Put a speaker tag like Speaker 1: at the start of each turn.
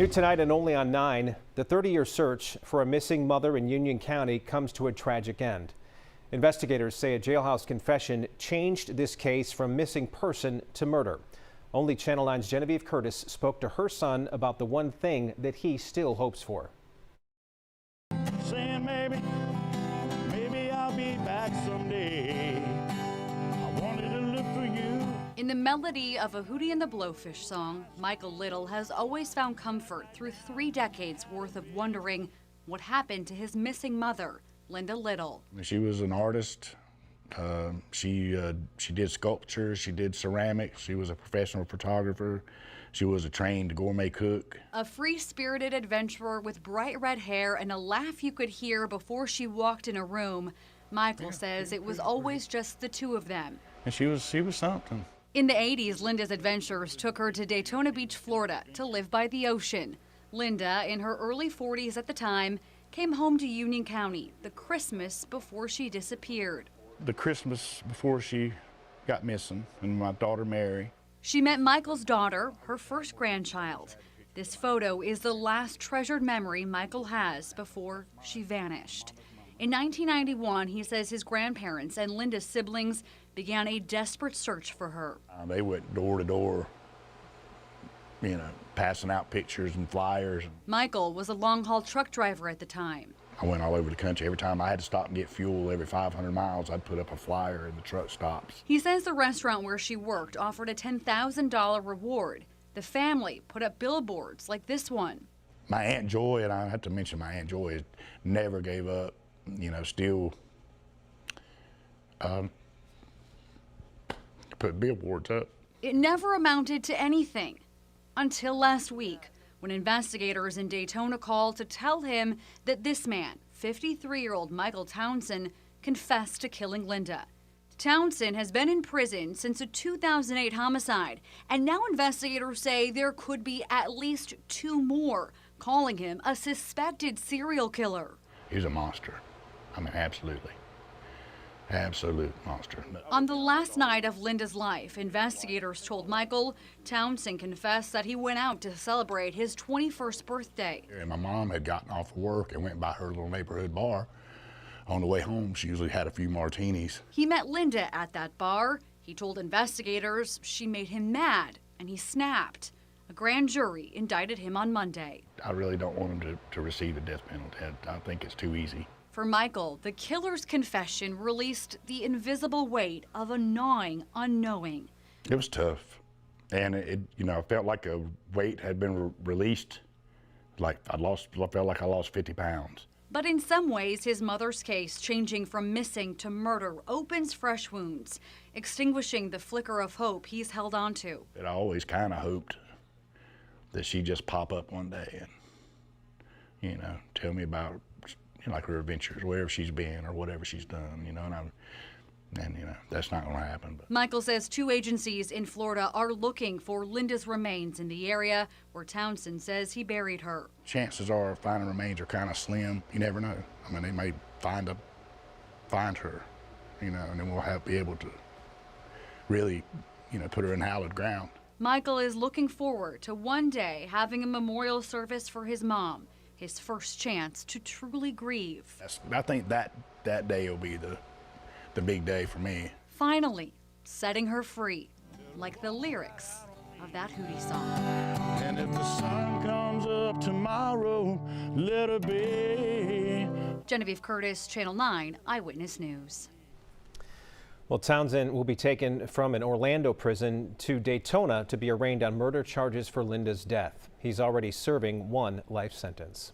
Speaker 1: New tonight and only on 9, the 30-year search for a missing mother in Union County comes to a tragic end. Investigators say a jailhouse confession changed this case from missing person to murder. Only Channel 9's Genevieve Curtis spoke to her son about the one thing that he still hopes for.
Speaker 2: Saying maybe I'll be back someday. I wanted to look for you.
Speaker 3: In the melody of a Hootie and the Blowfish song, Michael Little has always found comfort through 3 decades worth of wondering what happened to his missing mother, Linda Little.
Speaker 4: She was an artist. She did sculpture, she did ceramics, she was a professional photographer, she was a trained gourmet cook.
Speaker 3: A free-spirited adventurer with bright red hair and a laugh you could hear before she walked in a room, Michael says it was always just the two of them.
Speaker 4: And she was something.
Speaker 3: In the 80s, Linda's adventures took her to Daytona Beach, Florida, to live by the ocean. Linda, in her early 40s at the time, came home to Union County the Christmas before she disappeared.
Speaker 4: The Christmas before she got missing, and my daughter Mary.
Speaker 3: She met Michael's daughter, her first grandchild. This photo is the last treasured memory Michael has before she vanished. In 1991, he says his grandparents and Linda's siblings began a desperate search for her.
Speaker 4: They went door to door, passing out pictures and flyers.
Speaker 3: Michael was a long-haul truck driver at the time.
Speaker 4: I went all over the country. Every time I had to stop and get fuel every 500 miles, I'd put up a flyer in the truck stops.
Speaker 3: He says the restaurant where she worked offered a $10,000 reward. The family put up billboards like this one.
Speaker 4: My Aunt Joy, and I have to mention my Aunt Joy, never gave up, still put billboards up.
Speaker 3: It never amounted to anything until last week, when investigators in Daytona called to tell him that this man, 53-year-old Michael Townsend, confessed to killing Linda. Townsend has been in prison since a 2008 homicide, and now investigators say there could be at least 2 more, calling him a suspected serial killer.
Speaker 4: He's a monster. I mean, absolutely. Absolute monster.
Speaker 3: On the last night of Linda's life, investigators told Michael Townsend confessed that he went out to celebrate his 21st birthday.
Speaker 4: And my mom had gotten off of work and went by her little neighborhood bar. On the way home, she usually had a few martinis.
Speaker 3: He met Linda at that bar. He told investigators she made him mad, and he snapped. A grand jury indicted him on Monday.
Speaker 4: I really don't want him to receive the death penalty. I think it's too easy.
Speaker 3: For Michael, the killer's confession released the invisible weight of a gnawing unknowing.
Speaker 4: It was tough, and I felt like a weight had been released. I felt like I lost 50 pounds.
Speaker 3: But in some ways, his mother's case, changing from missing to murder, opens fresh wounds, extinguishing the flicker of hope he's held on to.
Speaker 4: I always kind of hoped that she'd just pop up one day and, tell me about like her adventures, wherever she's been or whatever she's done, and that's not going to happen. But
Speaker 3: Michael says 2 agencies in Florida are looking for Linda's remains in the area where Townsend says he buried her.
Speaker 4: Chances are finding remains are kind of slim. You never know. I mean, they may find her, and then we'll be able to really, put her in hallowed ground.
Speaker 3: Michael is looking forward to one day having a memorial service for his mom. His first chance to truly grieve.
Speaker 4: I think that day will be the big day for me.
Speaker 3: Finally, setting her free, like the lyrics of that Hootie song.
Speaker 2: And if the sun comes up tomorrow, let her be.
Speaker 3: Genevieve Curtis, Channel 9 Eyewitness News.
Speaker 1: Well, Townsend will be taken from an Orlando prison to Daytona to be arraigned on murder charges for Linda's death. He's already serving 1 life sentence.